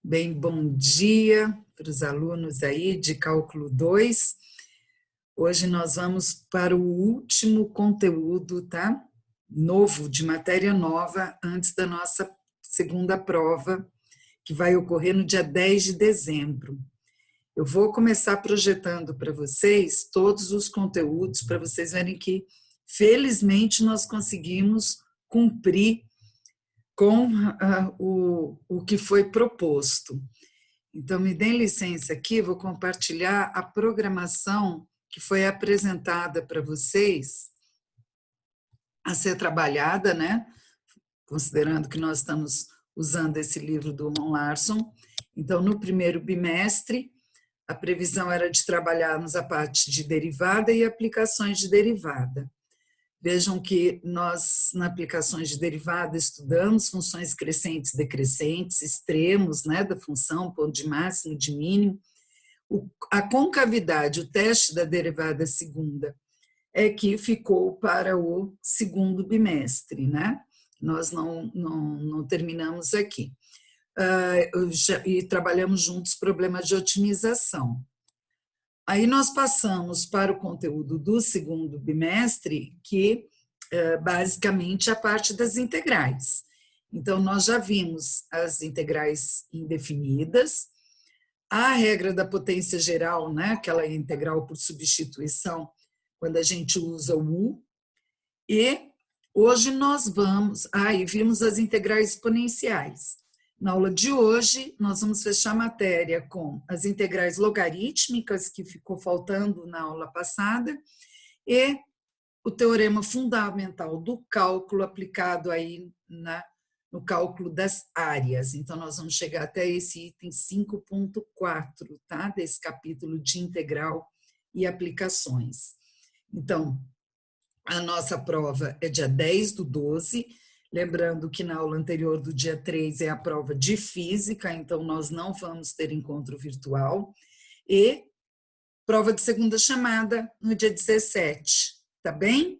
Bem, bom dia para os alunos aí de Cálculo 2. Hoje nós vamos para o último conteúdo, tá? Novo, de matéria nova, antes da nossa segunda prova, que vai ocorrer no dia 10 de dezembro. Eu vou começar projetando para vocês todos os conteúdos, para vocês verem que, felizmente, nós conseguimos cumprir com o que foi proposto. Então, me deem licença aqui, vou compartilhar a programação que foi apresentada para vocês a ser trabalhada, né? Considerando que nós estamos usando esse livro do Ron Larson. Então, no primeiro bimestre, a previsão era de trabalharmos a parte de derivada e aplicações de derivada. Vejam que nós, na aplicações de derivada, estudamos funções crescentes, decrescentes, extremos, né, da função, ponto de máximo, de mínimo. A concavidade, o teste da derivada segunda, é que ficou para o segundo bimestre, né? Nós não terminamos aqui. E trabalhamos juntos problemas de otimização. Aí nós passamos para o conteúdo do segundo bimestre, que basicamente é a parte das integrais. Então, nós já vimos as integrais indefinidas, a regra da potência geral, né, aquela integral por substituição, quando a gente usa o U, e hoje nós vamos... e vimos as integrais exponenciais. Na aula de hoje, nós vamos fechar a matéria com as integrais logarítmicas, que ficou faltando na aula passada, e o teorema fundamental do cálculo aplicado aí no cálculo das áreas. Então, nós vamos chegar até esse item 5.4, tá? Desse capítulo de integral e aplicações. Então, a nossa prova é dia 10/12, lembrando que na aula anterior do dia 3 é a prova de física, então nós não vamos ter encontro virtual, e prova de segunda chamada no dia 17, tá bem?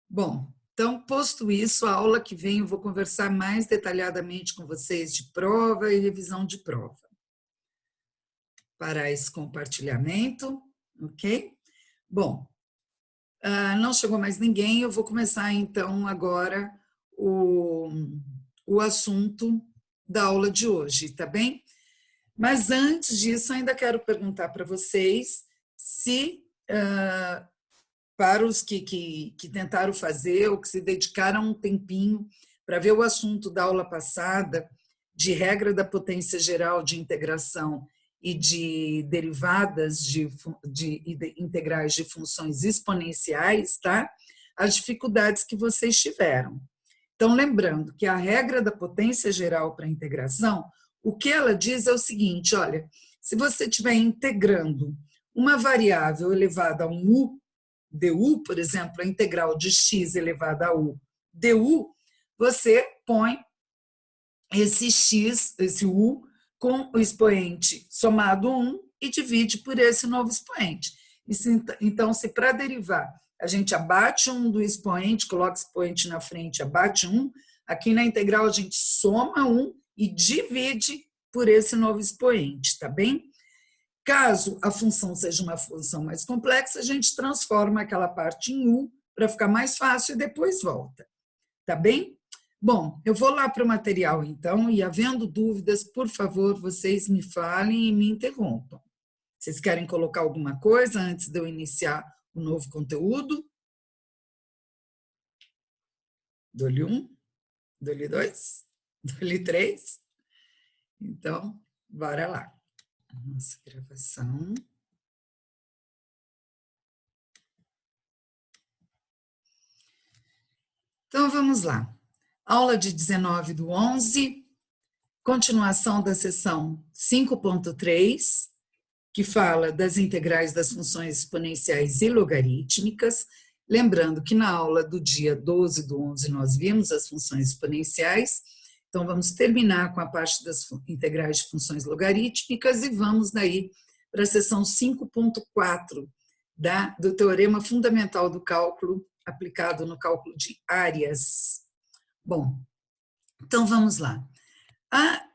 Bom, então, posto isso, a aula que vem eu vou conversar mais detalhadamente com vocês de prova e revisão de prova. Parar esse compartilhamento, ok? Bom, não chegou mais ninguém, eu vou começar então agora o assunto da aula de hoje, tá bem? Mas antes disso, ainda quero perguntar para vocês se, para os que tentaram fazer ou que se dedicaram um tempinho para ver o assunto da aula passada, de regra da potência geral de integração e de derivadas de integrais de funções exponenciais, tá? As dificuldades que vocês tiveram. Então, lembrando que a regra da potência geral para a integração, o que ela diz é o seguinte, olha, se você estiver integrando uma variável elevada a um u, du, por exemplo, a integral de x elevada a u, du, você põe esse x, esse u, com o expoente somado 1 e divide por esse novo expoente. Então, se para derivar a gente abate 1 do expoente, coloca o expoente na frente, abate 1, aqui na integral a gente soma 1 e divide por esse novo expoente, tá bem? Caso a função seja uma função mais complexa, a gente transforma aquela parte em u para ficar mais fácil e depois volta, tá bem? Bom, eu vou lá para o material então, e havendo dúvidas, por favor, vocês me falem e me interrompam. Vocês querem colocar alguma coisa antes de eu iniciar o novo conteúdo? Dou-lhe 1, dou-lhe 2, dou-lhe 3. Então, bora lá. Nossa gravação. Então, vamos lá. Aula de 19/11, continuação da seção 5.3, que fala das integrais das funções exponenciais e logarítmicas. Lembrando que na aula do dia 12/11 nós vimos as funções exponenciais, então vamos terminar com a parte das integrais de funções logarítmicas e vamos daí para a seção 5.4 do teorema fundamental do cálculo aplicado no cálculo de áreas. Bom, então vamos lá. A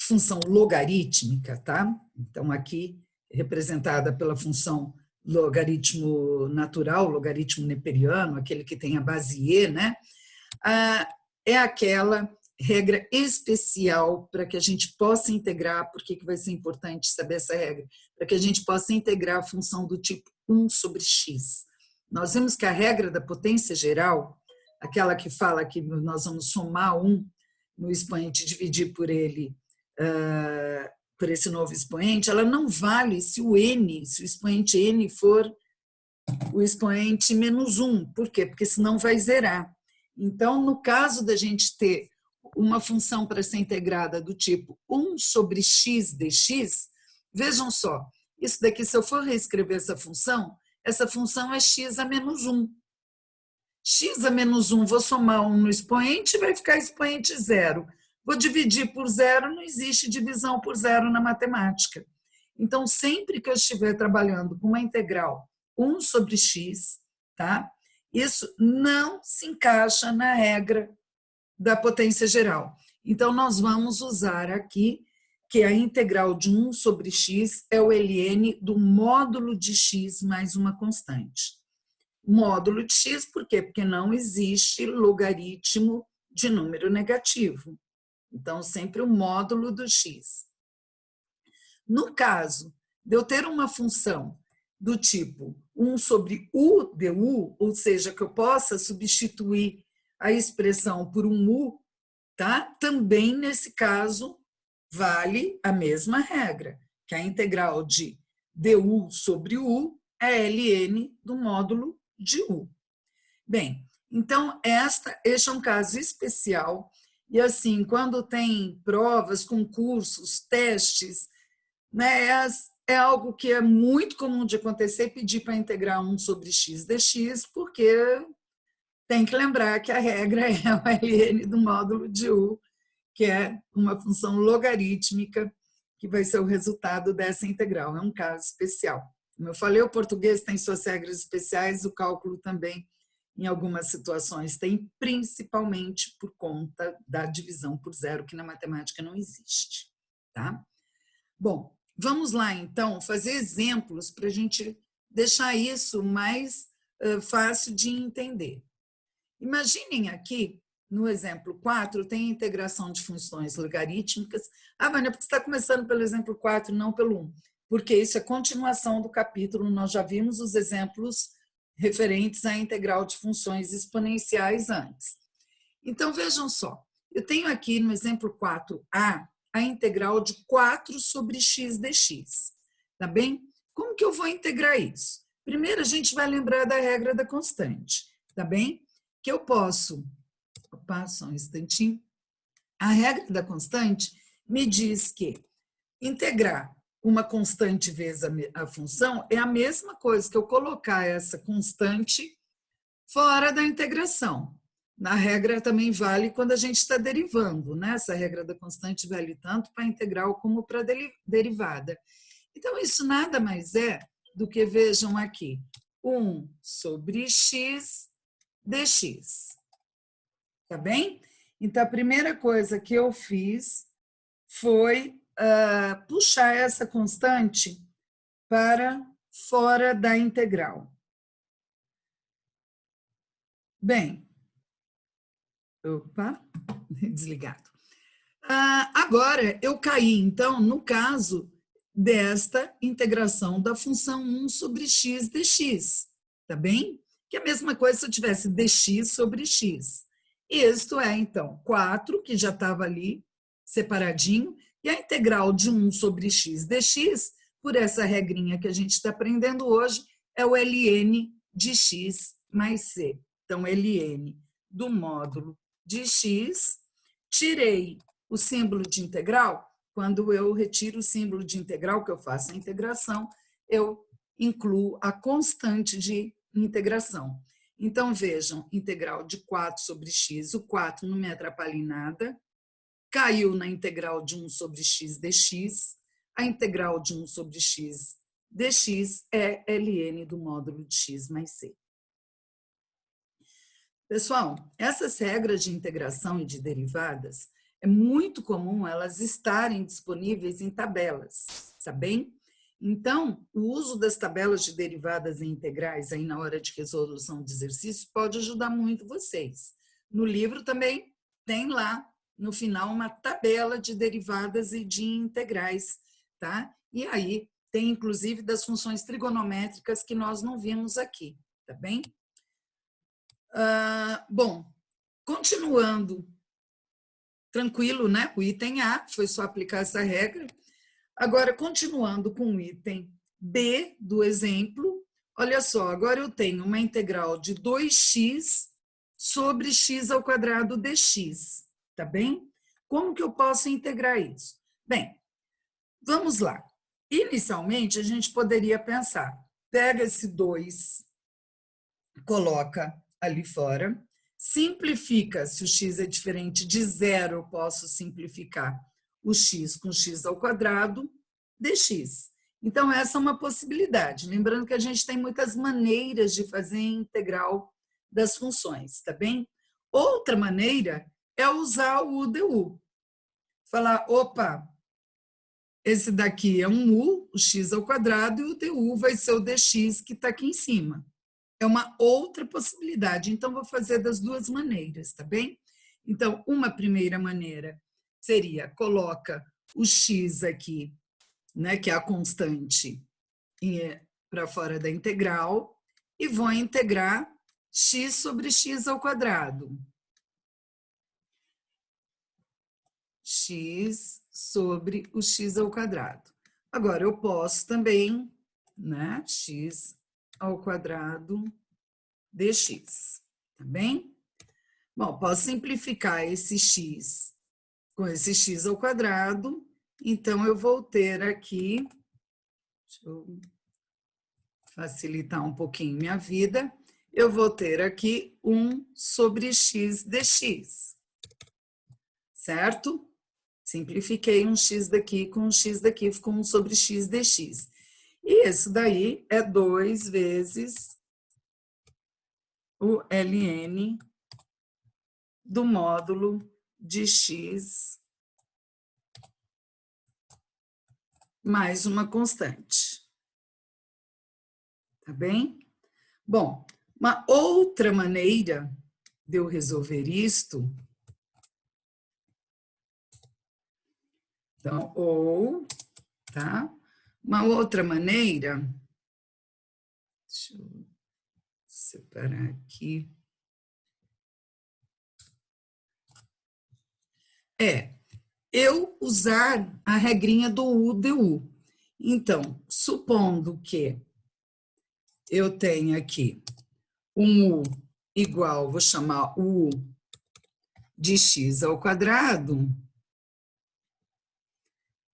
função logarítmica, tá? Então, aqui, representada pela função logaritmo natural, logaritmo neperiano, aquele que tem a base e, né? É aquela regra especial para que a gente possa integrar. Por que vai ser importante saber essa regra? Para que a gente possa integrar a função do tipo 1 sobre x. Nós vimos que a regra da potência geral, aquela que fala que nós vamos somar 1 no expoente e dividir por ele, por esse novo expoente, ela não vale se o n, se o expoente n for o expoente menos 1. Por quê? Porque senão vai zerar. Então, no caso da gente ter uma função para ser integrada do tipo 1 sobre x dx, vejam só, isso daqui, se eu for reescrever essa função é x a menos 1. X a menos 1, vou somar 1 no expoente, vai ficar expoente 0. Vou dividir por 0, não existe divisão por 0 na matemática. Então, sempre que eu estiver trabalhando com uma integral 1 sobre x, tá? Isso não se encaixa na regra da potência geral. Então, nós vamos usar aqui que a integral de 1 sobre x é o ln do módulo de x mais uma constante. Módulo de x, por quê? Porque não existe logaritmo de número negativo. Então, sempre o módulo do x. No caso de eu ter uma função do tipo 1 sobre u du, ou seja, que eu possa substituir a expressão por um u, tá? Também nesse caso vale a mesma regra, que a integral de du sobre u é ln do módulo de u. Bem, então este é um caso especial, e assim, quando tem provas, concursos, testes, né, é algo que é muito comum de acontecer, pedir para integrar 1 sobre x dx, porque tem que lembrar que a regra é o ln do módulo de u, que é uma função logarítmica, que vai ser o resultado dessa integral. É um caso especial. Como eu falei, o português tem suas regras especiais, o cálculo também, em algumas situações, tem, principalmente por conta da divisão por zero, que na matemática não existe. Tá? Bom, vamos lá, então, fazer exemplos para a gente deixar isso mais fácil de entender. Imaginem aqui, no exemplo 4, tem a integração de funções logarítmicas. Vânia, porque você está começando pelo exemplo 4 e não pelo 1? Porque isso é continuação do capítulo, nós já vimos os exemplos referentes à integral de funções exponenciais antes. Então, vejam só, eu tenho aqui no exemplo 4a a integral de 4 sobre x dx, tá bem? Como que eu vou integrar isso? Primeiro, a gente vai lembrar da regra da constante, tá bem? Que eu posso, só um instantinho, a regra da constante me diz que integrar uma constante vezes a função é a mesma coisa que eu colocar essa constante fora da integração. Na regra também vale quando a gente está derivando, né? Essa regra da constante vale tanto para a integral como para a derivada. Então, isso nada mais é do que, vejam aqui, 1 sobre x dx. Tá bem? Então, a primeira coisa que eu fiz foi puxar essa constante para fora da integral. Bem, opa, desligado. Agora, eu caí, então, no caso desta integração da função 1 sobre x dx, tá bem? Que é a mesma coisa se eu tivesse dx sobre x. Isto é, então, 4, que já estava ali separadinho, e a integral de 1 sobre x dx, por essa regrinha que a gente está aprendendo hoje, é o ln de x mais c. Então, ln do módulo de x, tirei o símbolo de integral. Quando eu retiro o símbolo de integral, que eu faço a integração, eu incluo a constante de integração. Então, vejam, integral de 4 sobre x, o 4 não me atrapalha em nada, caiu na integral de 1 sobre x dx, a integral de 1 sobre x dx é ln do módulo de x mais c. Pessoal, essas regras de integração e de derivadas, é muito comum elas estarem disponíveis em tabelas, tá bem? Então, o uso das tabelas de derivadas e integrais aí na hora de resolução de exercícios pode ajudar muito vocês. No livro também tem lá, no final, uma tabela de derivadas e de integrais, tá? E aí tem, inclusive, das funções trigonométricas que nós não vimos aqui, tá bem? Bom, continuando, tranquilo, né? O item A, foi só aplicar essa regra. Agora, continuando com o item B do exemplo, olha só, agora eu tenho uma integral de 2x sobre x ao quadrado dx, tá bem? Como que eu posso integrar isso? Bem, vamos lá. Inicialmente, a gente poderia pensar, pega esse 2, coloca ali fora, simplifica, se o x é diferente de zero, eu posso simplificar o x com x ao quadrado dx. Então, essa é uma possibilidade. Lembrando que a gente tem muitas maneiras de fazer integral das funções, tá bem? Outra maneira é usar o UDU. Falar, opa, esse daqui é um u, o x ao quadrado, e o du vai ser o dx que está aqui em cima. É uma outra possibilidade. Então, vou fazer das duas maneiras, tá bem? Então, uma primeira maneira seria, coloca o x aqui, né, que é a constante, para fora da integral, e vou integrar x sobre x ao quadrado. X sobre o x ao quadrado. Agora, eu posso também, né, x ao quadrado dx, tá bem? Bom, posso simplificar esse x com esse x ao quadrado, então eu vou ter aqui, deixa eu facilitar um pouquinho minha vida, eu vou ter aqui 1 sobre x dx, certo? Simplifiquei um x daqui com um x daqui, ficou 1 sobre x dx. E isso daí é 2 vezes o ln do módulo de x mais uma constante. Tá bem? Bom, uma outra maneira de eu resolver isto, então, ou, tá? Uma outra maneira, deixa eu separar aqui, é eu usar a regrinha do UDU. Então, supondo que eu tenha aqui um U igual, vou chamar U de x ao quadrado.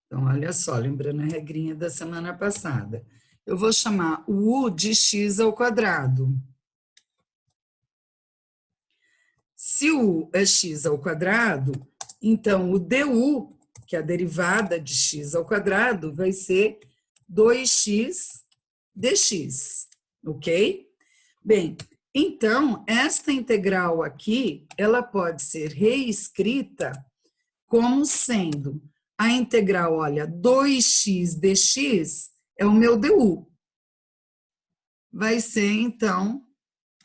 Então, olha só, lembrando a regrinha da semana passada. Eu vou chamar o U de x ao quadrado. Se o U é x ao quadrado, então o du, que é a derivada de x ao quadrado, vai ser 2x dx, ok? Bem, então, esta integral aqui, ela pode ser reescrita como sendo a integral, olha, 2x dx é o meu du. Vai ser, então,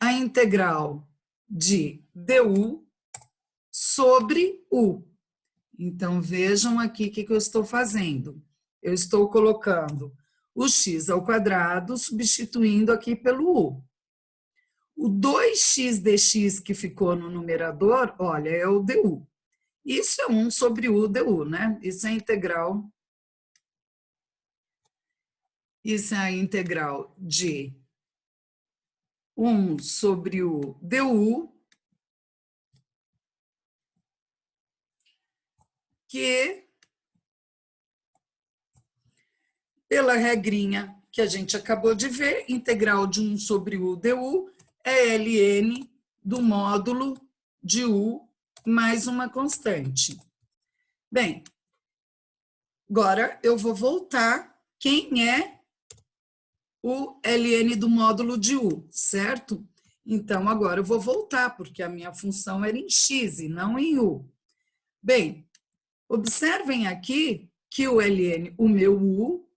a integral de du sobre u. Então, vejam aqui o que eu estou fazendo. Eu estou colocando o x ao quadrado, substituindo aqui pelo u. O 2x dx que ficou no numerador, olha, é o du. Isso é 1 sobre u du, né? Isso é a integral. Isso é a integral de 1 sobre o du, que, pela regrinha que a gente acabou de ver, integral de 1 sobre u du é ln do módulo de u mais uma constante. Bem, agora eu vou voltar quem é o ln do módulo de u, certo? Então, agora eu vou voltar, porque a minha função era em x e não em u. Bem, Observem aqui que o ln, o meu u,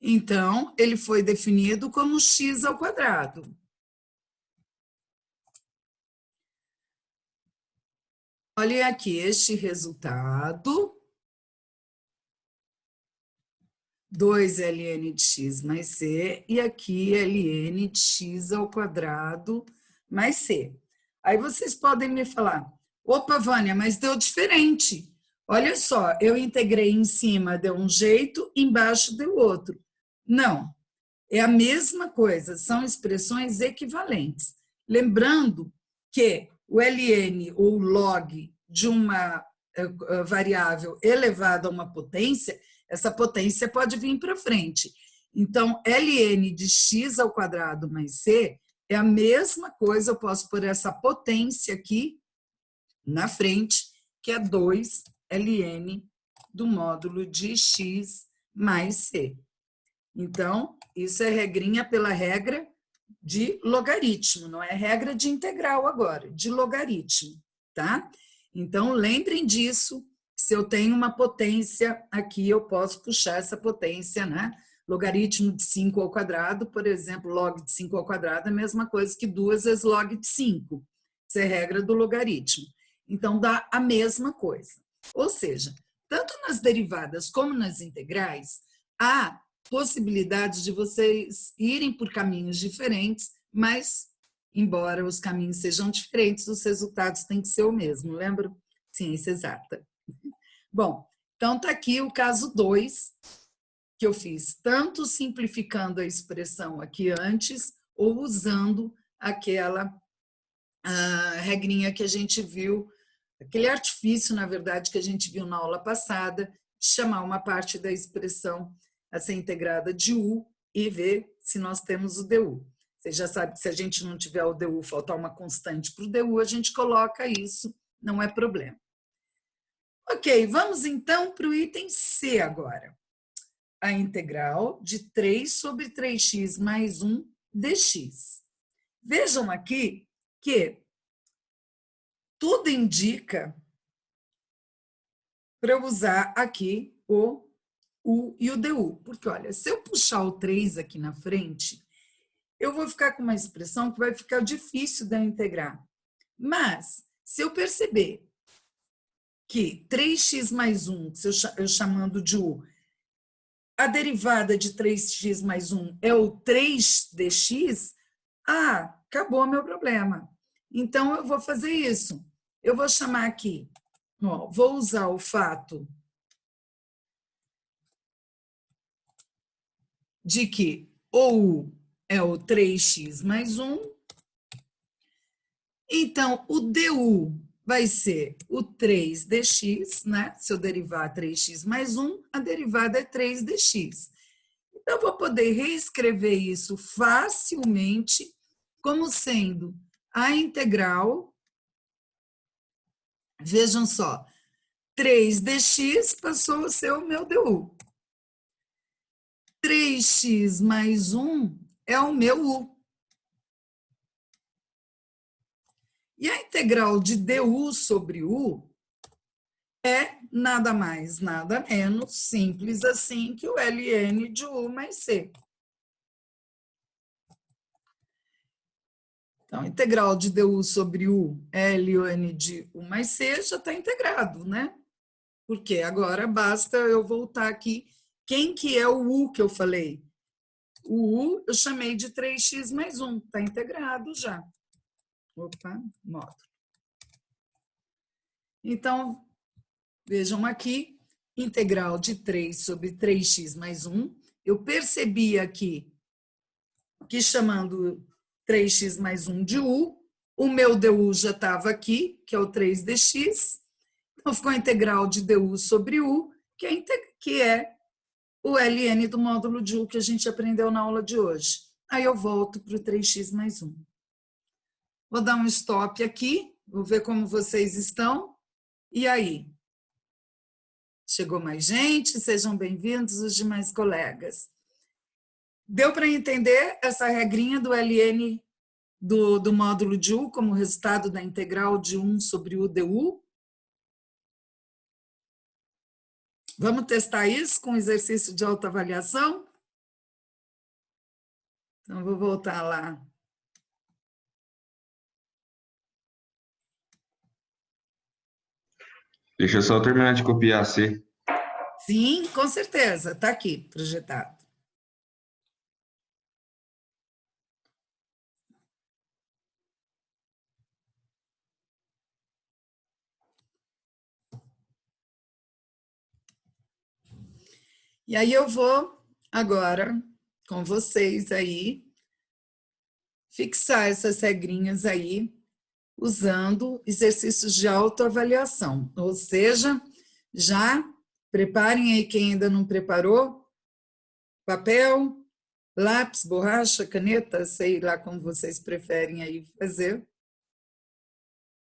então, ele foi definido como x ao quadrado. Olhem aqui este resultado. 2 ln de x mais c, e aqui ln de x ao quadrado mais c. Aí vocês podem me falar, opa, Vânia, mas deu diferente. Olha só, eu integrei em cima, deu um jeito, embaixo deu outro. Não, é a mesma coisa, são expressões equivalentes. Lembrando que o ln, ou log, de uma variável elevada a uma potência, essa potência pode vir para frente. Então, ln de x ao quadrado mais c é a mesma coisa, eu posso pôr essa potência aqui na frente, que é 2 ln do módulo de x mais c. Então, isso é regrinha pela regra de logaritmo, não é regra de integral agora, de logaritmo, tá? Então, lembrem disso. Se eu tenho uma potência aqui, eu posso puxar essa potência, né? Logaritmo de 5 ao quadrado, por exemplo, log de 5 ao quadrado é a mesma coisa que 2 vezes log de 5. Isso é regra do logaritmo. Então, dá a mesma coisa. Ou seja, tanto nas derivadas como nas integrais, há possibilidade de vocês irem por caminhos diferentes, mas, embora os caminhos sejam diferentes, os resultados têm que ser o mesmo, lembra? Ciência exata. Bom, então está aqui o caso 2, que eu fiz, tanto simplificando a expressão aqui antes, ou usando aquela regrinha que a gente viu, aquele artifício, na verdade, que a gente viu na aula passada, de chamar uma parte da expressão a ser integrada de u e ver se nós temos o du. Você já sabe que se a gente não tiver o du, faltar uma constante para o du, a gente coloca isso, não é problema. Ok, vamos então para o item C agora. A integral de 3 sobre 3x mais 1 dx. Vejam aqui que tudo indica para eu usar aqui o u e o du. Porque, olha, se eu puxar o 3 aqui na frente, eu vou ficar com uma expressão que vai ficar difícil de eu integrar. Mas, se eu perceber que 3x mais 1, se eu chamando de u, a derivada de 3x mais 1 é o 3dx, acabou meu problema. Então, eu vou fazer isso. Eu vou chamar aqui, ó, vou usar o fato de que o u é o 3x mais 1. Então, o du vai ser o 3dx, né? Se eu derivar 3x mais 1, a derivada é 3dx. Então, eu vou poder reescrever isso facilmente como sendo a integral, vejam só, 3dx passou a ser o meu du. 3x mais 1 é o meu u. E a integral de du sobre u é nada mais, nada menos, simples assim, que o ln de u mais c. Então, integral de du sobre u, ln de u mais c, já está integrado, né? Porque agora basta eu voltar aqui. Quem que é o u que eu falei? O u eu chamei de 3x mais 1, está integrado já. Opa, módulo. Então, vejam aqui, integral de 3 sobre 3x mais 1. Eu percebi aqui que chamando 3x mais 1 de u, o meu du já estava aqui, que é o 3dx. Então, ficou a integral de du sobre u, que é o ln do módulo de u que a gente aprendeu na aula de hoje. Aí eu volto para o 3x mais 1. Vou dar um stop aqui, vou ver como vocês estão. E aí? Chegou mais gente? Sejam bem-vindos os demais colegas. Deu para entender essa regrinha do ln do módulo de u como resultado da integral de 1 sobre u du? Vamos testar isso com exercício de autoavaliação? Então, vou voltar lá. Deixa eu só terminar de copiar a C. Sim, com certeza, está aqui, projetado. E aí eu vou agora com vocês aí fixar essas regrinhas aí usando exercícios de autoavaliação. Ou seja, já preparem aí quem ainda não preparou, papel, lápis, borracha, caneta, sei lá como vocês preferem aí fazer,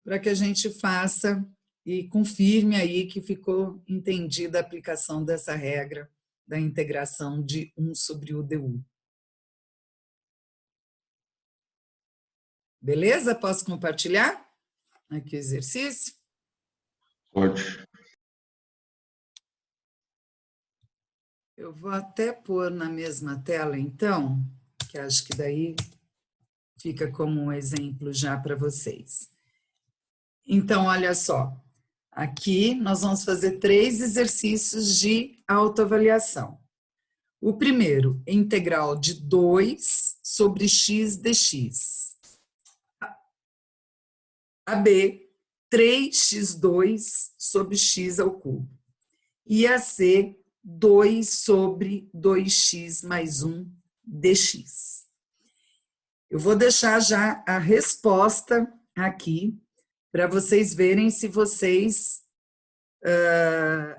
para que a gente faça e confirme aí que ficou entendida a aplicação dessa regra da integração de 1 sobre o DU. Beleza? Posso compartilhar aqui o exercício? Pode. Eu vou até pôr na mesma tela, então, que acho que daí fica como um exemplo já para vocês. Então, olha só, aqui nós vamos fazer 3 exercícios de autoavaliação. O primeiro, integral de 2 sobre x dx. A B, 3x2 sobre x ao cubo. E a C, 2 sobre 2x mais 1 dx. Eu vou deixar já a resposta aqui, para vocês verem se vocês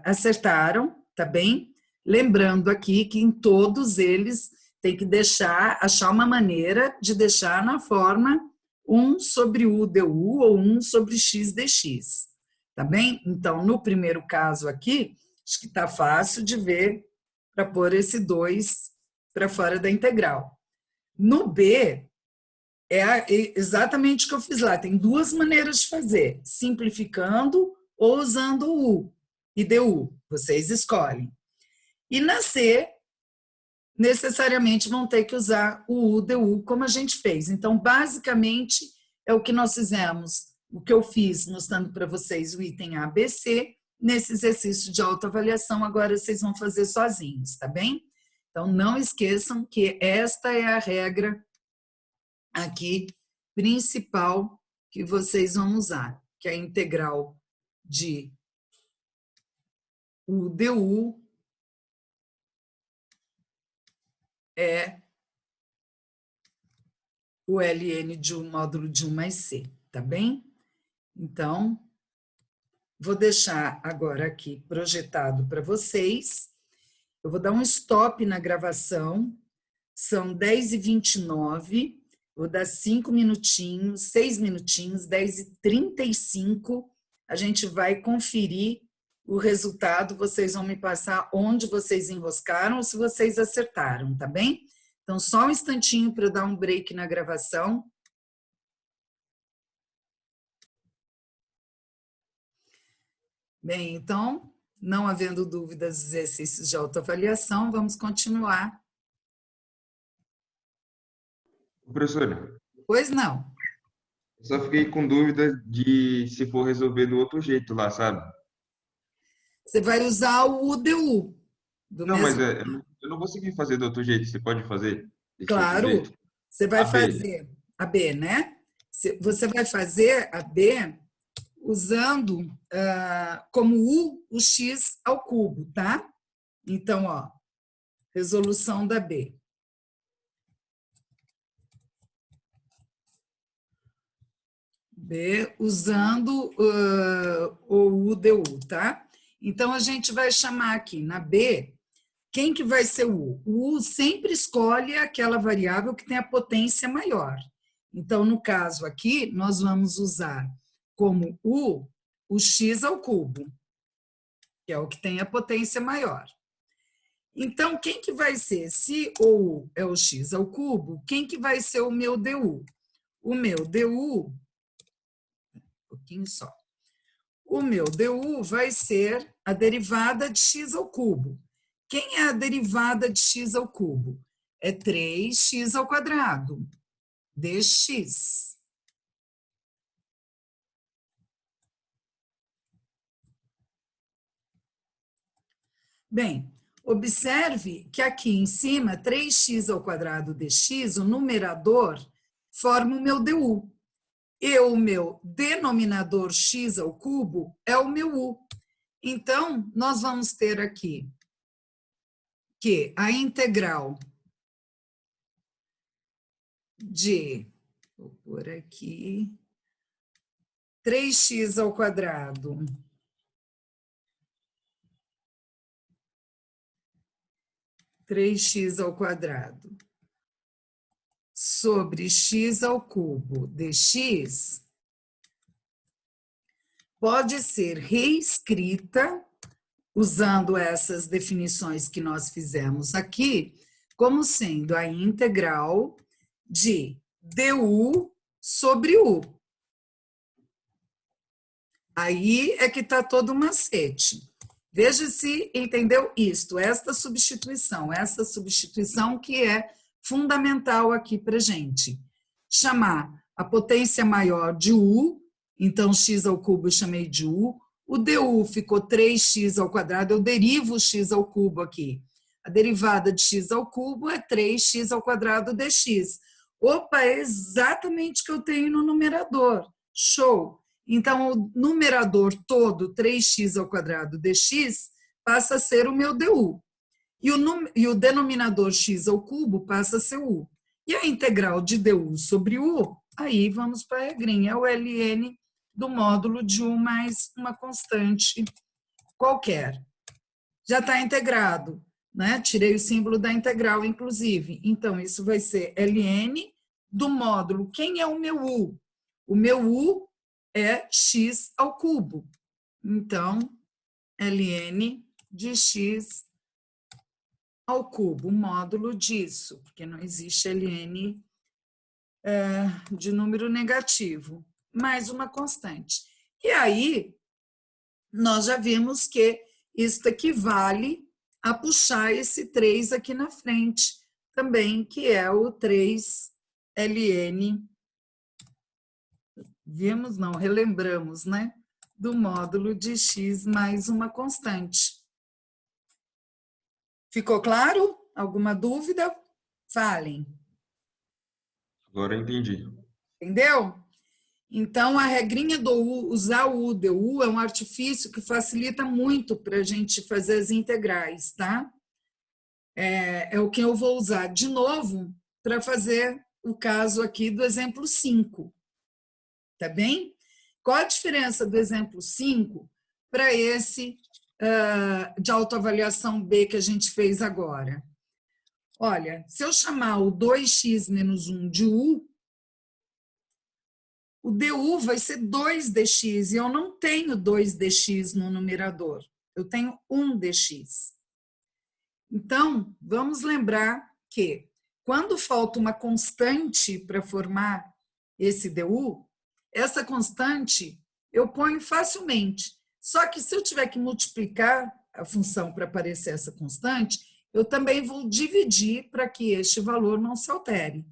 acertaram, tá bem? Lembrando aqui que em todos eles tem que achar uma maneira de deixar na forma 1 sobre u du ou 1 sobre x dx, tá bem? Então, no primeiro caso aqui, acho que está fácil de ver para pôr esse 2 para fora da integral. No B, é exatamente o que eu fiz lá, tem 2 maneiras de fazer, simplificando ou usando o U e DU, vocês escolhem. E na C, necessariamente vão ter que usar o U, DU, como a gente fez. Então, basicamente, é o que nós fizemos, o que eu fiz mostrando para vocês o item A, B, C, nesse exercício de autoavaliação, agora vocês vão fazer sozinhos, tá bem? Então, não esqueçam que esta é a regra aqui principal que vocês vão usar, que é a integral de U du é o ln de 1 módulo de 1 mais c, tá bem? Então, vou deixar agora aqui projetado para vocês. Eu vou dar um stop na gravação, são 10h29, vou dar 5 minutinhos, 6 minutinhos, 10h35, a gente vai conferir o resultado, vocês vão me passar onde vocês enroscaram ou se vocês acertaram, tá bem? Então, só um instantinho para eu dar um break na gravação. Bem, então, não havendo dúvidas dos exercícios de autoavaliação, vamos continuar. Professora, Pois não. eu só fiquei com dúvida de se for resolver do outro jeito lá, sabe? Você vai usar o UDU, do Não, mas mesmo. eu não consegui fazer do outro jeito. Você pode fazer desse outro Claro, jeito? você vai A B. fazer a B, né? Você vai fazer a B usando como U o x ao cubo, tá? Então, ó, resolução da B. B usando o UDU, tá? Então, a gente vai chamar aqui na B, quem que vai ser o U? O U sempre escolhe aquela variável que tem a potência maior. Então, no caso aqui, nós vamos usar como U o x ao cubo, que é o que tem a potência maior. Então, quem que vai ser? Se o U é o x ao cubo, quem que vai ser o meu DU? O meu DU, um pouquinho só. O meu DU vai ser a derivada de x ao cubo. Quem é a derivada de x ao cubo? É 3x ao quadrado, dx. Bem, observe que aqui em cima, 3x ao quadrado dx, o numerador forma o meu du. E o meu denominador x ao cubo é o meu u. Então, nós vamos ter aqui que a integral de, vou pôr aqui, 3x ao quadrado sobre x ao cubo dx pode ser reescrita, usando essas definições que nós fizemos aqui, como sendo a integral de du sobre u. Aí é que está todo o macete. Veja se entendeu isto, essa substituição que é fundamental aqui para a gente. Chamar a potência maior de u, então x ao cubo eu chamei de u, o du ficou 3x ao quadrado, eu derivo o x ao cubo aqui. A derivada de x ao cubo é 3x ao quadrado dx. Opa, é exatamente o que eu tenho no numerador. Show! Então, o numerador todo, 3x ao quadrado dx, passa a ser o meu du. E o denominador x ao cubo passa a ser u. E a integral de du sobre u, aí vamos para a regrinha, é o ln do módulo de u mais uma constante qualquer. Já está integrado, né? Tirei o símbolo da integral, inclusive. Então, isso vai ser ln do módulo. Quem é o meu u? O meu u é x ao cubo. Então, ln de x ao cubo, o módulo disso, porque não existe ln de número negativo, mais uma constante. E aí, nós já vimos que isso equivale a puxar esse 3 aqui na frente, também, que é o 3ln, vimos, não, relembramos, né? Do módulo de x mais uma constante. Ficou claro? Alguma dúvida? Falem. Agora eu entendi. Entendeu? Então, a regrinha do U, usar o U, du, é um artifício que facilita muito para a gente fazer as integrais, tá? É o que eu vou usar de novo para fazer o caso aqui do exemplo 5. Tá bem? Qual a diferença do exemplo 5 para esse de autoavaliação B que a gente fez agora? Olha, se eu chamar o 2x menos 1 de u, o du vai ser 2dx, e eu não tenho 2dx no numerador, eu tenho 1dx. Então, vamos lembrar que quando falta uma constante para formar esse du, essa constante eu ponho facilmente. Só que se eu tiver que multiplicar a função para aparecer essa constante, eu também vou dividir para que este valor não se altere.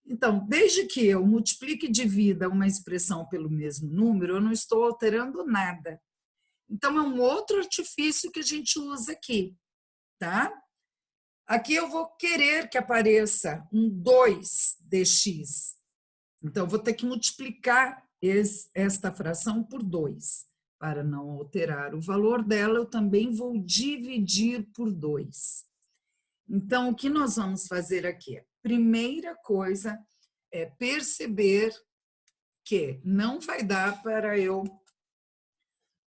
Então, desde que eu multiplique e divida uma expressão pelo mesmo número, eu não estou alterando nada. Então, é um outro artifício que a gente usa aqui, tá? Aqui eu vou querer que apareça um 2dx. Então, eu vou ter que multiplicar esta fração por 2. Para não alterar o valor dela, eu também vou dividir por 2. Então, o que nós vamos fazer aqui? Primeira coisa é perceber que não vai dar para eu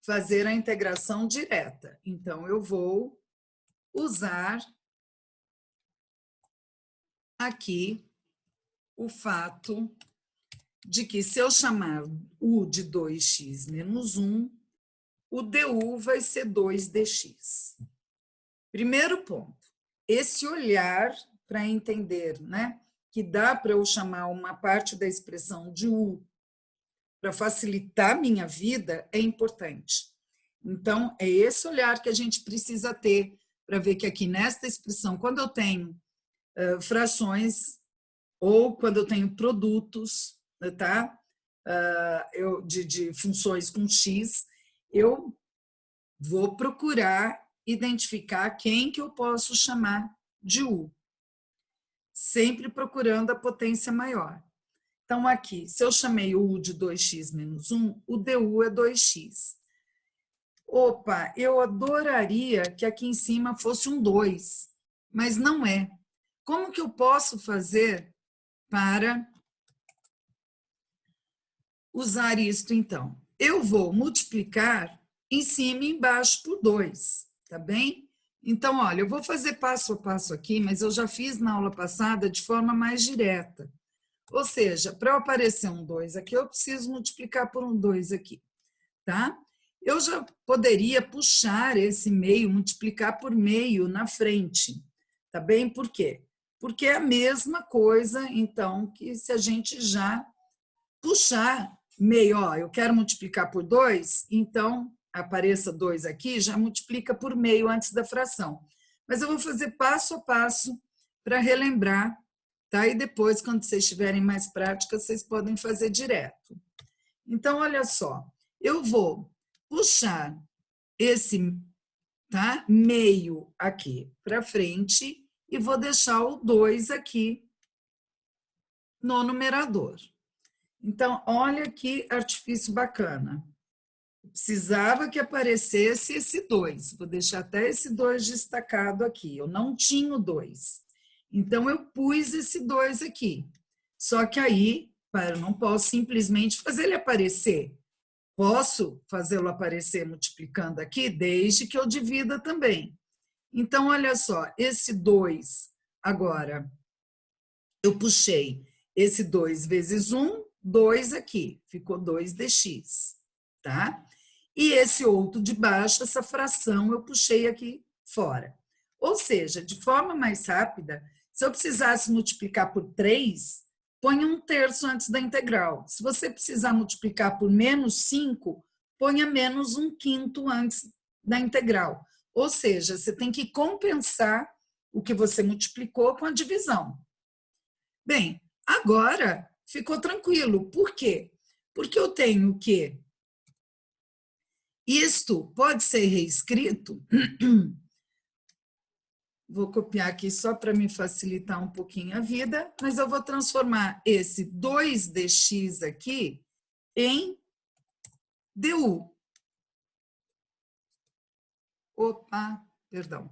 fazer a integração direta. Então, eu vou usar aqui o fato de que se eu chamar u de 2x menos 1, o du vai ser 2dx. Primeiro ponto, esse olhar para entender, né, que dá para eu chamar uma parte da expressão de u para facilitar a minha vida é importante. Então, é esse olhar que a gente precisa ter para ver que aqui nesta expressão, quando eu tenho frações ou quando eu tenho produtos, tá? De funções com x, eu vou procurar identificar quem que eu posso chamar de u, sempre procurando a potência maior. Então, aqui, se eu chamei o u de 2x menos 1, o du é 2x. Opa, eu adoraria que aqui em cima fosse um 2, mas não é. Como que eu posso fazer para usar isto, então? Eu vou multiplicar em cima e embaixo por 2, tá bem? Então, olha, eu vou fazer passo a passo aqui, mas eu já fiz na aula passada de forma mais direta. Ou seja, para eu aparecer um 2 aqui, eu preciso multiplicar por um 2 aqui, tá? Eu já poderia puxar esse meio, multiplicar por meio na frente, tá bem? Por quê? Porque é a mesma coisa, então, que se a gente já puxar meio, ó, eu quero multiplicar por 2, então apareça 2 aqui, já multiplica por meio antes da fração. Mas eu vou fazer passo a passo para relembrar, tá? E depois, quando vocês tiverem mais prática, vocês podem fazer direto. Então, olha só, eu vou puxar esse, tá, meio aqui para frente e vou deixar o 2 aqui no numerador. Então, olha que artifício bacana. Precisava que aparecesse esse 2. Vou deixar até esse 2 destacado aqui. Eu não tinha o 2. Então, eu pus esse 2 aqui. Só que aí, eu não posso simplesmente fazer ele aparecer. Posso fazê-lo aparecer multiplicando aqui, desde que eu divida também. Então, olha só, esse 2, agora, eu puxei esse 2 vezes 1, 2 aqui, ficou 2dx, tá? E esse outro de baixo, essa fração, eu puxei aqui fora. Ou seja, de forma mais rápida, se eu precisasse multiplicar por 3, ponha 1/3 antes da integral. Se você precisar multiplicar por menos 5, ponha menos 1/5 antes da integral. Ou seja, você tem que compensar o que você multiplicou com a divisão. Bem, agora ficou tranquilo. Por quê? Porque eu tenho que isto pode ser reescrito. Vou copiar aqui só para me facilitar um pouquinho a vida, mas eu vou transformar esse 2dx aqui em du. Opa, perdão.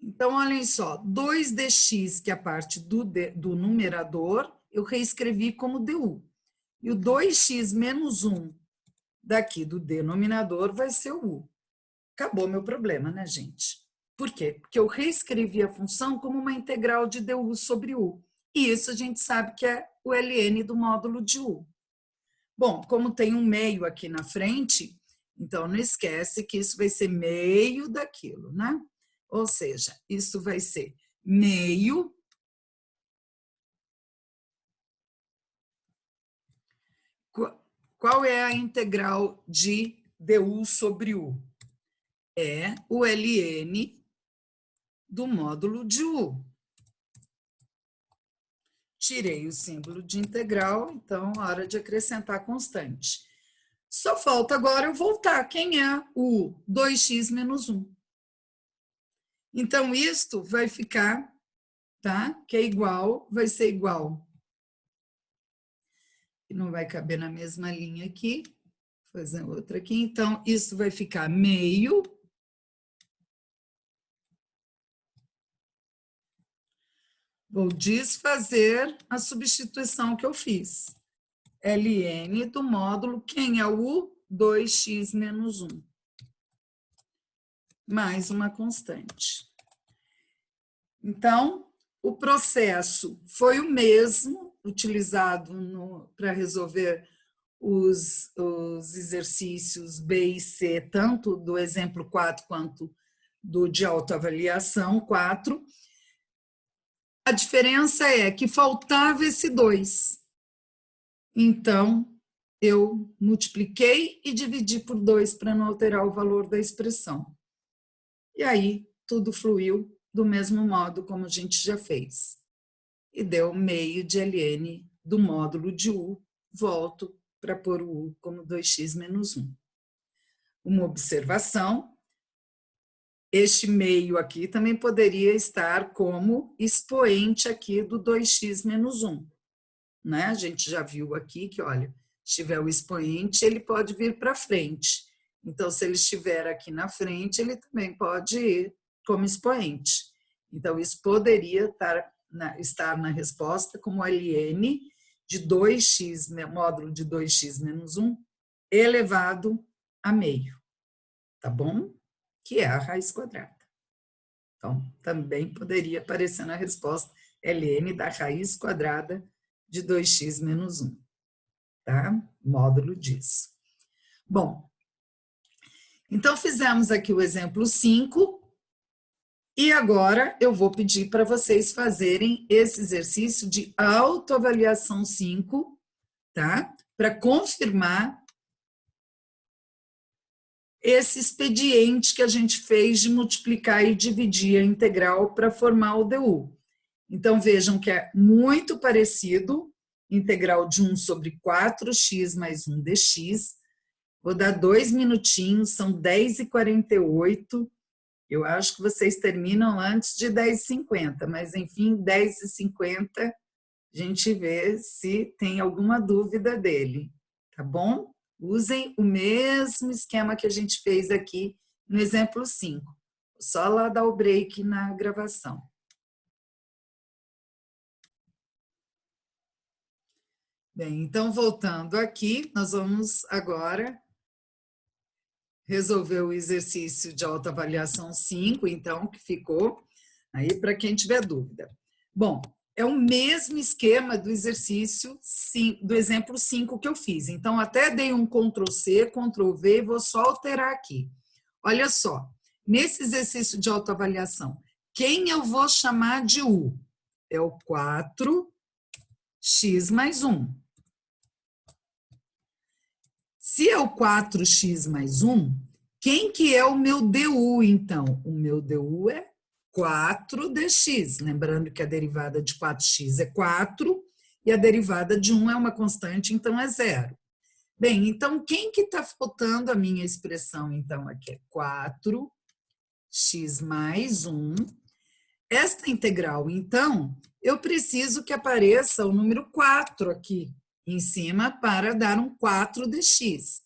Então, olhem só, 2dx, que é a parte do numerador, eu reescrevi como du. E o 2x menos 1 daqui do denominador vai ser o u. Acabou meu problema, né, gente? Por quê? Porque eu reescrevi a função como uma integral de du sobre u. E isso a gente sabe que é o ln do módulo de u. Bom, como tem um meio aqui na frente, então não esquece que isso vai ser meio daquilo, né? Ou seja, isso vai ser meio qual é a integral de du sobre u? É o ln do módulo de u. Tirei o símbolo de integral, então, hora de acrescentar constante. Só falta agora eu voltar. Quem é o 2x menos 1? Então, isto vai ficar, tá? Que é igual, vai ser igual. E não vai caber na mesma linha aqui. Vou fazer outra aqui. Então, isso vai ficar meio. Vou desfazer a substituição que eu fiz. ln do módulo, quem é o 2x menos 1. Mais uma constante. Então, o processo foi o mesmo, utilizado para resolver os exercícios B e C, tanto do exemplo 4 quanto do de autoavaliação 4. A diferença é que faltava esse 2. Então, eu multipliquei e dividi por 2 para não alterar o valor da expressão. E aí, tudo fluiu do mesmo modo como a gente já fez. E deu meio de ln do módulo de u. Volto para pôr o u como 2x menos 1. Uma observação, este meio aqui também poderia estar como expoente aqui do 2x menos 1. Né? A gente já viu aqui que, olha, se tiver o expoente, ele pode vir para frente. Então, se ele estiver aqui na frente, ele também pode ir como expoente. Então, isso poderia estar na resposta como ln de 2x, módulo de 2x menos 1, elevado a meio. Tá bom? Que é a raiz quadrada. Então, também poderia aparecer na resposta ln da raiz quadrada de 2x menos 1. Tá? Módulo disso. Bom, então fizemos aqui o exemplo 5 e agora eu vou pedir para vocês fazerem esse exercício de autoavaliação 5, tá? Para confirmar esse expediente que a gente fez de multiplicar e dividir a integral para formar o DU. Então vejam que é muito parecido, integral de 1 sobre 4x mais 1 dx. Vou dar 2 minutinhos, são 10h48. Eu acho que vocês terminam antes de 10h50, mas enfim, 10h50, a gente vê se tem alguma dúvida dele, tá bom? Usem o mesmo esquema que a gente fez aqui no exemplo 5. Só lá dar o break na gravação. Bem, então voltando aqui, nós vamos agora resolver o exercício de autoavaliação 5, então, que ficou aí para quem tiver dúvida. Bom, é o mesmo esquema do exercício, do exemplo 5 que eu fiz. Então, até dei um Ctrl+C, Ctrl+V e vou só alterar aqui. Olha só, nesse exercício de autoavaliação, quem eu vou chamar de U? É o 4x mais 1. Se é o 4x mais 1, quem que é o meu DU, então? O meu DU é 4dx. Lembrando que a derivada de 4x é 4 e a derivada de 1 é uma constante, então é 0. Bem, então quem que está faltando a minha expressão, então? Aqui é 4x mais 1. Esta integral, então, eu preciso que apareça o número 4 aqui em cima para dar um 4dx.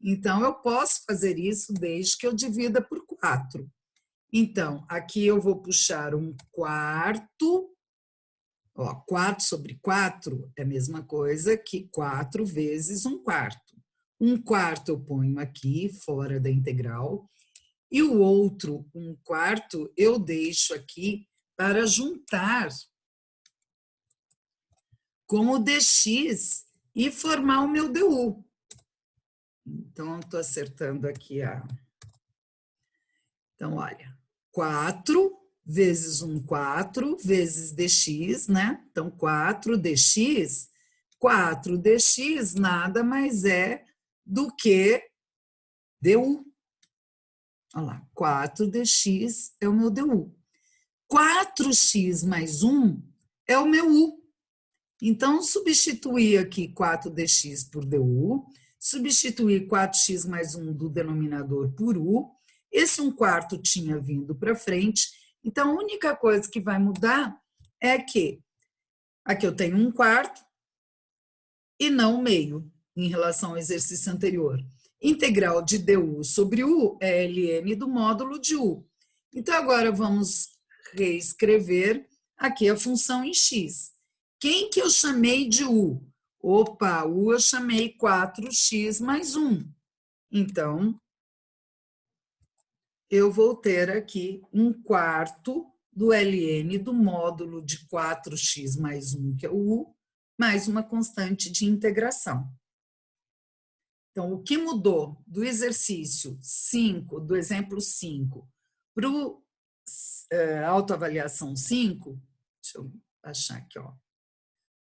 Então, eu posso fazer isso desde que eu divida por 4. Então, aqui eu vou puxar um quarto. Ó, 4 sobre 4 é a mesma coisa que 4 vezes um quarto. Um quarto eu ponho aqui, fora da integral. E o outro, um quarto, eu deixo aqui para juntar com o dx e formar o meu du. Então, estou acertando aqui a... Então, olha, 4 vezes 4 vezes dx, né? Então, 4dx nada mais é do que du. Olha lá, 4dx é o meu du. 4x mais 1 é o meu u. Então, substituir aqui 4dx por du, substituir 4x mais 1 do denominador por u, esse 1/4 tinha vindo para frente, então a única coisa que vai mudar é que aqui eu tenho 1/4 e não meio, em relação ao exercício anterior. Integral de du sobre u é ln do módulo de u. Então, agora vamos reescrever aqui a função em x. Quem que eu chamei de u? Opa, u eu chamei 4x mais 1. Então, eu vou ter aqui 1/4 do ln do módulo de 4x mais 1, que é o u, mais uma constante de integração. Então, o que mudou do exercício 5, do exemplo 5, para o autoavaliação 5, deixa eu achar aqui, ó,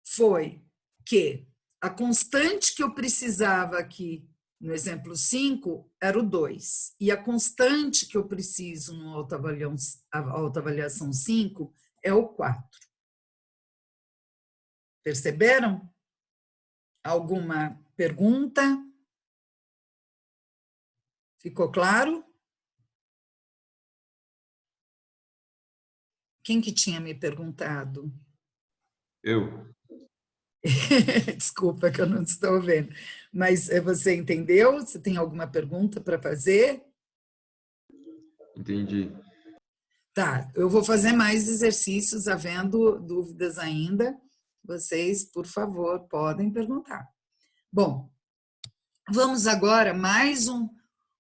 foi que A constante que eu precisava aqui, no exemplo 5, era o 2. E a constante que eu preciso no autoavaliação 5 é o 4. Perceberam? Alguma pergunta? Ficou claro? Quem que tinha me perguntado? Eu. Desculpa que eu não estou vendo. Mas você entendeu? Você tem alguma pergunta para fazer? Entendi. Tá, eu vou fazer mais exercícios, havendo dúvidas ainda. Vocês, por favor, podem perguntar. Bom, vamos agora mais um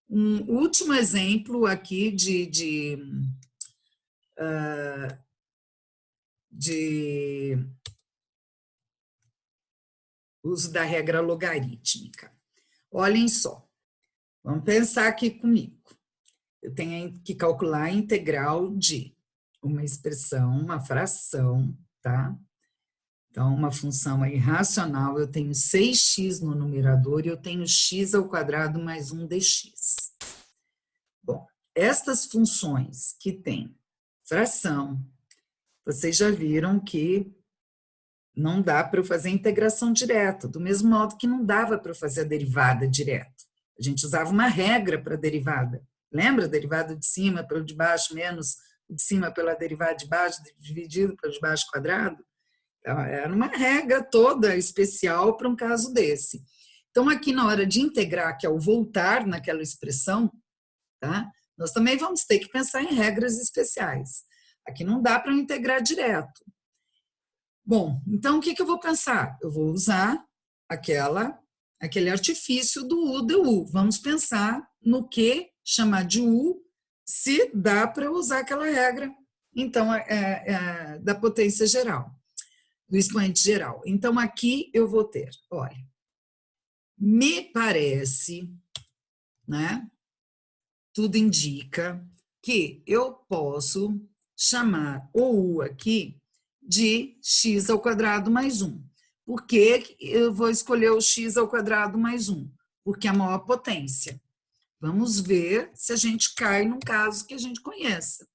último exemplo aqui de uso da regra logarítmica. Olhem só, vamos pensar aqui comigo. Eu tenho que calcular a integral de uma expressão, uma fração, tá? Então, uma função irracional, eu tenho 6x no numerador e eu tenho x ao quadrado mais 1 dx. Bom, estas funções que têm fração, vocês já viram que não dá para eu fazer a integração direta, do mesmo modo que não dava para eu fazer a derivada direto. A gente usava uma regra para a derivada. Lembra? Derivada de cima pelo de baixo menos o de cima pela derivada de baixo dividido pelo de baixo quadrado. Então, era uma regra toda especial para um caso desse. Então, aqui na hora de integrar, que é o voltar naquela expressão, tá? Nós também vamos ter que pensar em regras especiais. Aqui não dá para integrar direto. Bom, então o que eu vou pensar? Eu vou usar aquele artifício do U de U. Vamos pensar no que chamar de U, se dá para usar aquela regra, então, da potência geral, do expoente geral. Então, aqui eu vou ter, olha, me parece, né? Tudo indica que eu posso chamar o U aqui de x ao quadrado mais 1. Por que eu vou escolher o x ao quadrado mais 1? Porque é a maior potência. Vamos ver se a gente cai num caso que a gente conheça.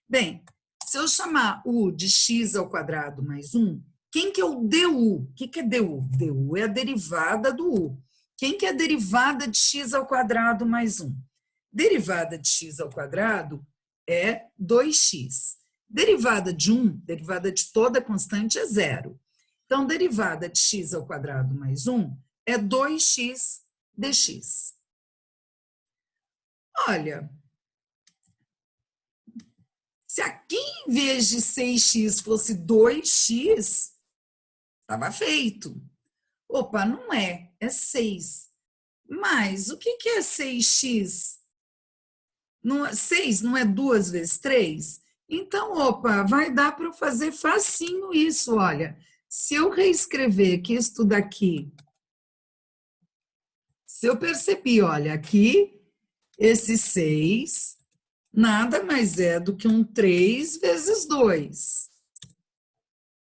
Bem, se eu chamar u de x ao quadrado mais 1, quem que é o du? O que é du? Du é a derivada do u. Quem que é a derivada de x ao quadrado mais 1? Derivada de x ao quadrado é 2x. Derivada de 1, derivada de toda constante é 0. Então, derivada de x ao quadrado mais 1 é 2x dx. Olha, se aqui em vez de 6x fosse 2x, estava feito. Opa, não é, é 6. Mas o que é 6x? 6 não é 2 vezes 3? Então, opa, vai dar para eu fazer facinho isso, olha. Se eu reescrever aqui isso daqui, se eu percebi, olha, aqui, esse 6 nada mais é do que um 3 vezes 2,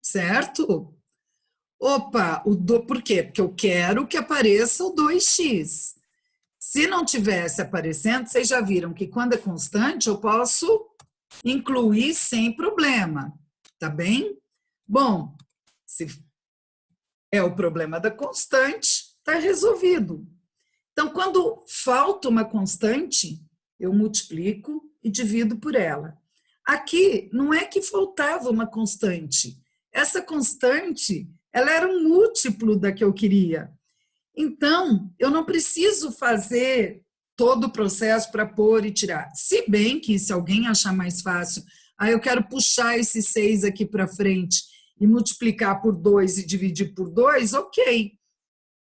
certo? Opa, por quê? Porque eu quero que apareça o 2x. Se não tivesse aparecendo, vocês já viram que quando é constante, eu posso incluir sem problema, tá bem? Bom, se é o problema da constante, está resolvido. Então, quando falta uma constante, eu multiplico e divido por ela. Aqui, não é que faltava uma constante. Essa constante, ela era um múltiplo da que eu queria. Então, eu não preciso fazer todo o processo para pôr e tirar. Se bem que, se alguém achar mais fácil, eu quero puxar esse 6 aqui para frente e multiplicar por 2 e dividir por 2, ok.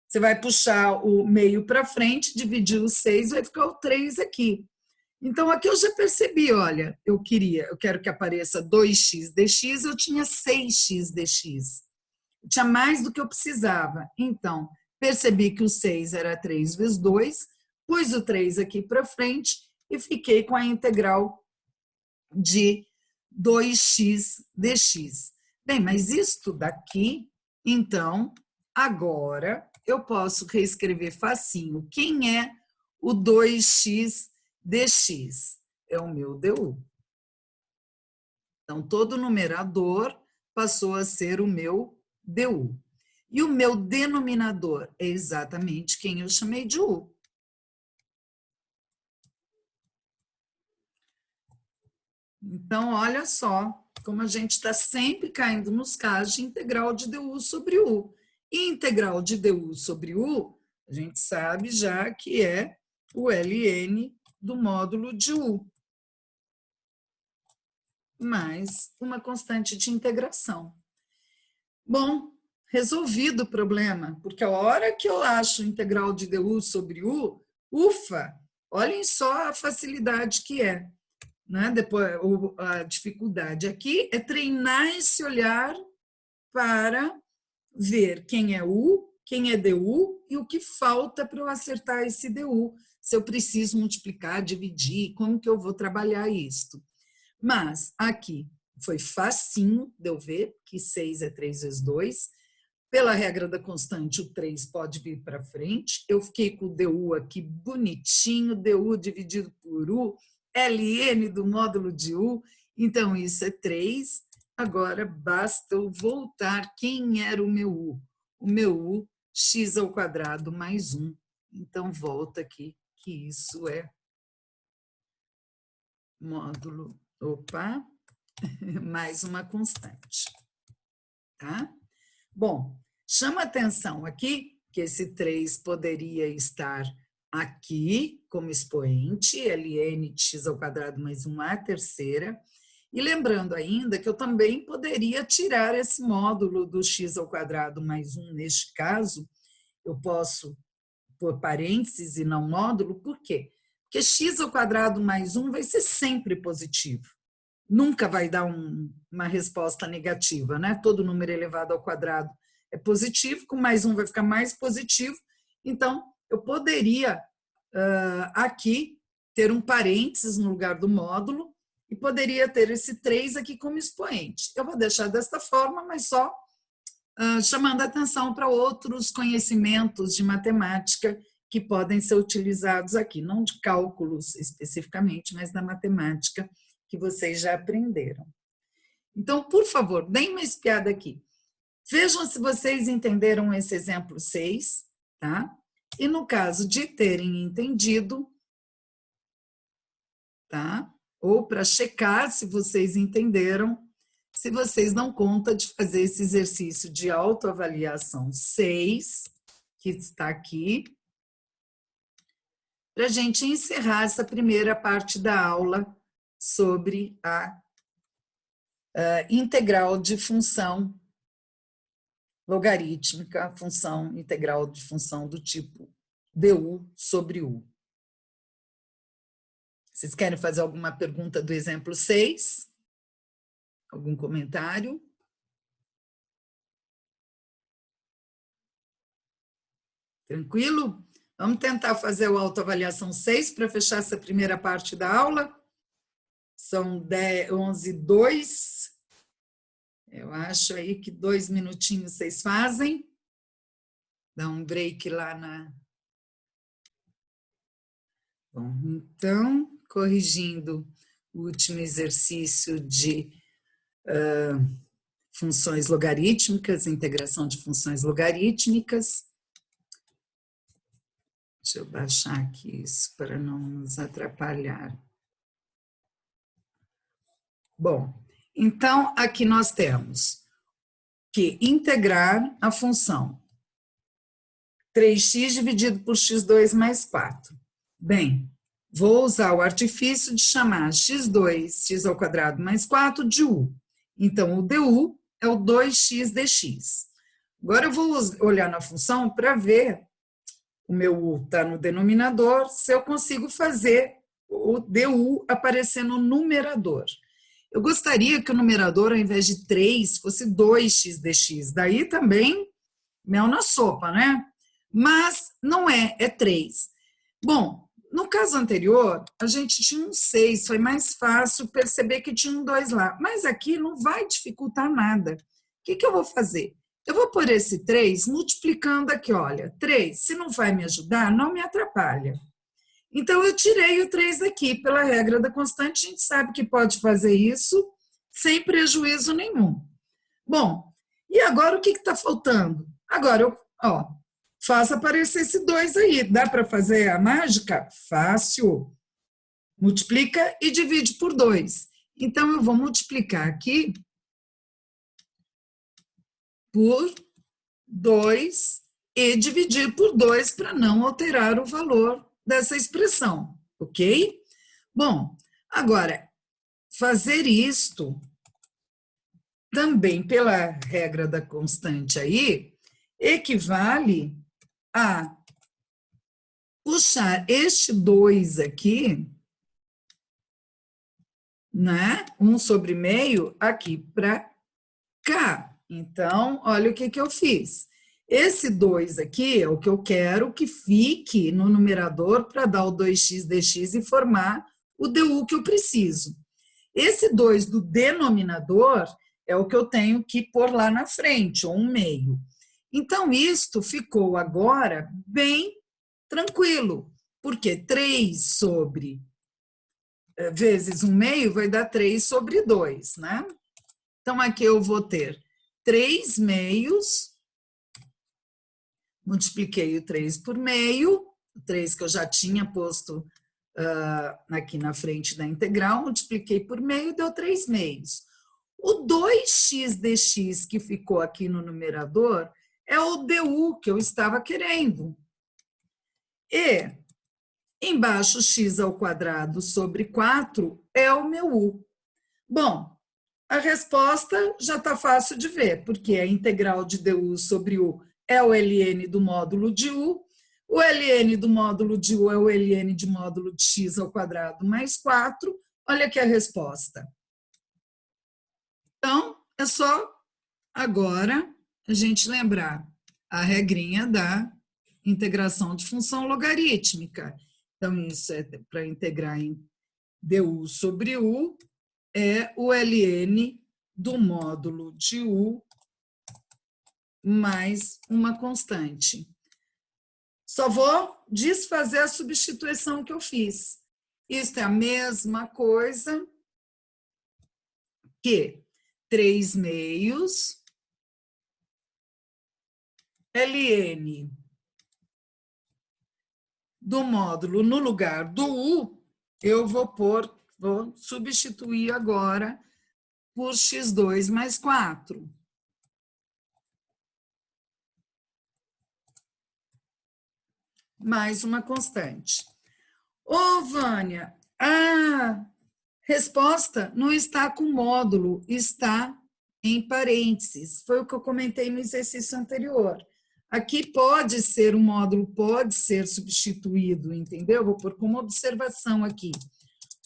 Você vai puxar o meio para frente, dividir o 6, vai ficar o 3 aqui. Então, aqui eu já percebi, olha, eu quero que apareça 2x dx, eu tinha 6x dx. Eu tinha mais do que eu precisava. Então, percebi que o 6 era 3 vezes 2, pus o 3 aqui para frente e fiquei com a integral de 2x dx. Bem, mas isto daqui, então, agora eu posso reescrever facinho. Quem é o 2x dx? É o meu du. Então, todo numerador passou a ser o meu du. E o meu denominador é exatamente quem eu chamei de u. Então, olha só como a gente está sempre caindo nos casos de integral de du sobre u. E integral de du sobre u, a gente sabe já que é o ln do módulo de u, mais uma constante de integração. Bom, resolvido o problema, porque a hora que eu acho integral de du sobre u, ufa, olhem só a facilidade que é. Né? Depois, a dificuldade aqui é treinar esse olhar para ver quem é u, quem é du e o que falta para eu acertar esse du. Se eu preciso multiplicar, dividir, como que eu vou trabalhar isto. Mas aqui foi facinho de eu ver que 6 é 3 vezes 2. Pela regra da constante, o 3 pode vir para frente. Eu fiquei com o du aqui bonitinho, du dividido por u, ln do módulo de u, então isso é 3. Agora basta eu voltar quem era o meu u. O meu u, x ao quadrado mais 1. Então volta aqui, que isso é módulo, mais uma constante. Tá? Bom, chama atenção aqui que esse 3 poderia estar aqui como expoente, ln de x ao quadrado mais 1a terceira. E lembrando ainda que eu também poderia tirar esse módulo do x ao quadrado mais 1, neste caso, eu posso pôr parênteses e não módulo, por quê? Porque x ao quadrado mais 1 vai ser sempre positivo. Nunca vai dar uma resposta negativa, né? Todo número elevado ao quadrado é positivo, com mais 1 vai ficar mais positivo. Então, eu poderia aqui ter um parênteses no lugar do módulo e poderia ter esse 3 aqui como expoente. Eu vou deixar desta forma, mas só chamando a atenção para outros conhecimentos de matemática que podem ser utilizados aqui, não de cálculos especificamente, mas da matemática que vocês já aprenderam. Então, por favor, deem uma espiada aqui. Vejam se vocês entenderam esse exemplo 6, tá? E no caso de terem entendido, tá? Ou para checar se vocês entenderam, se vocês dão conta de fazer esse exercício de autoavaliação 6, que está aqui, para a gente encerrar essa primeira parte da aula sobre a integral de função logarítmica, função integral de função do tipo du sobre u. Vocês querem fazer alguma pergunta do exemplo 6? Algum comentário? Tranquilo? Vamos tentar fazer o autoavaliação 6 para fechar essa primeira parte da aula. São 11h02. Eu acho aí que 2 minutinhos vocês fazem. Dá um break lá na... Bom, então, corrigindo o último exercício de funções logarítmicas, integração de funções logarítmicas. Deixa eu baixar aqui isso para não nos atrapalhar. Bom, então aqui nós temos que integrar a função 3x dividido por x2 mais 4. Bem, vou usar o artifício de chamar x2, x ao quadrado mais 4, de u. Então, o du é o 2x dx. Agora eu vou olhar na função para ver, o meu u está no denominador, se eu consigo fazer o du aparecer no numerador. Eu gostaria que o numerador, ao invés de 3, fosse 2x dx. Daí também, mel na sopa, né? Mas não é, é 3. Bom, no caso anterior, a gente tinha um 6, foi mais fácil perceber que tinha um 2 lá. Mas aqui não vai dificultar nada. O que eu vou fazer? Eu vou pôr esse 3 multiplicando aqui, olha, 3, se não vai me ajudar, não me atrapalha. Então, eu tirei o 3 daqui, pela regra da constante, a gente sabe que pode fazer isso sem prejuízo nenhum. Bom, e agora o que está faltando? Agora, faça aparecer esse 2 aí. Dá para fazer a mágica? Fácil. Multiplica e divide por 2. Então, eu vou multiplicar aqui por 2 e dividir por 2 para não alterar o valor dessa expressão, ok? Bom, agora, fazer isto também pela regra da constante aí, equivale a puxar este 2 aqui, né? 1 sobre meio aqui para cá. Então, olha o que eu fiz. Esse 2 aqui é o que eu quero que fique no numerador para dar o 2x dx e formar o du que eu preciso. Esse 2 do denominador é o que eu tenho que pôr lá na frente, ou 1/2. Então, isto ficou agora bem tranquilo, porque 3 sobre vezes 1/2 vai dar 3 sobre 2, né? Então, aqui eu vou ter 3 meios, multipliquei o 3 por meio, o 3 que eu já tinha posto aqui na frente da integral, multipliquei por meio, deu 3 meios. O 2x dx que ficou aqui no numerador é o du que eu estava querendo. E embaixo x ao quadrado sobre 4 é o meu u. Bom, a resposta já está fácil de ver, porque a integral de du sobre u é o ln do módulo de u, o ln do módulo de u é o ln de módulo de x ao quadrado mais 4, olha aqui a resposta. Então, é só agora a gente lembrar a regrinha da integração de função logarítmica. Então, isso é para integrar em du sobre u, é o ln do módulo de u mais uma constante. Só vou desfazer a substituição que eu fiz. Isso é a mesma coisa que 3 meios ln do módulo no lugar do u, eu vou substituir agora por x2 mais 4. Mais uma constante. Ô, Vânia, a resposta não está com módulo, está em parênteses. Foi o que eu comentei no exercício anterior. Aqui pode ser, o módulo pode ser substituído, entendeu? Vou pôr como observação aqui.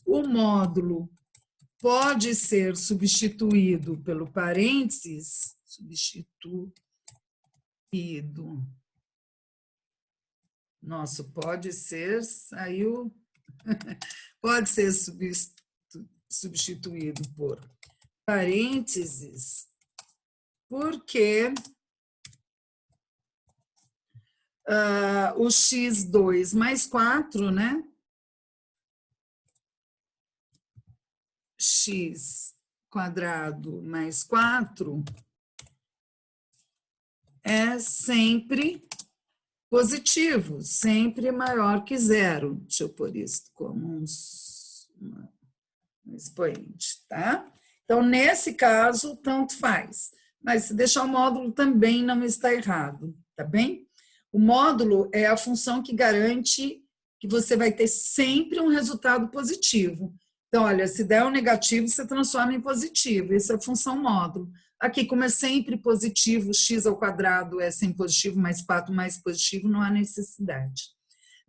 O módulo pode ser substituído pelo parênteses, substituído. Nossa, pode ser, saiu, pode ser substituído por parênteses, porque o x2 mais 4, né? X quadrado mais 4 é sempre positivo, sempre maior que 0. Deixa eu pôr isso como um expoente, tá? Então, nesse caso, tanto faz. Mas se deixar o módulo também não está errado, tá bem? O módulo é a função que garante que você vai ter sempre um resultado positivo. Então, olha, se der um negativo, você transforma em positivo. Isso é a função módulo. Aqui, como é sempre positivo, x ao quadrado é sempre positivo, mais 4 mais positivo, não há necessidade.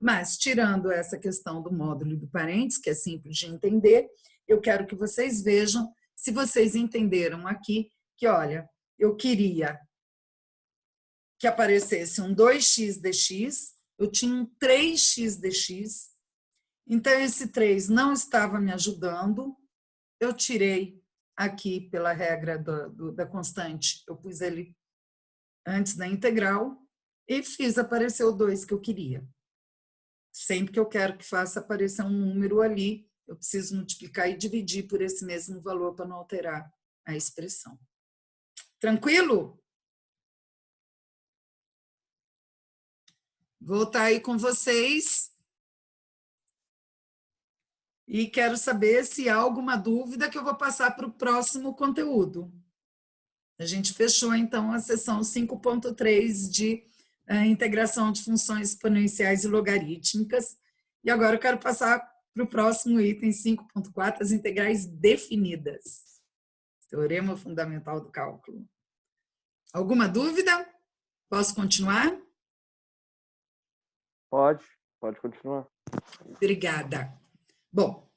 Mas, tirando essa questão do módulo e do parênteses, que é simples de entender, eu quero que vocês vejam, se vocês entenderam aqui, que, olha, eu queria que aparecesse um 2x dx, eu tinha um 3x dx, então esse 3 não estava me ajudando, eu tirei aqui pela regra da constante, eu pus ele antes da integral e fiz aparecer o 2 que eu queria. Sempre que eu quero que faça aparecer um número ali, eu preciso multiplicar e dividir por esse mesmo valor para não alterar a expressão. Tranquilo? Vou estar aí com vocês e quero saber se há alguma dúvida que eu vou passar para o próximo conteúdo. A gente fechou, então, a sessão 5.3 de integração de funções exponenciais e logarítmicas. E agora eu quero passar para o próximo item 5.4, as integrais definidas. Teorema fundamental do cálculo. Alguma dúvida? Posso continuar? Pode continuar. Obrigada. Bom,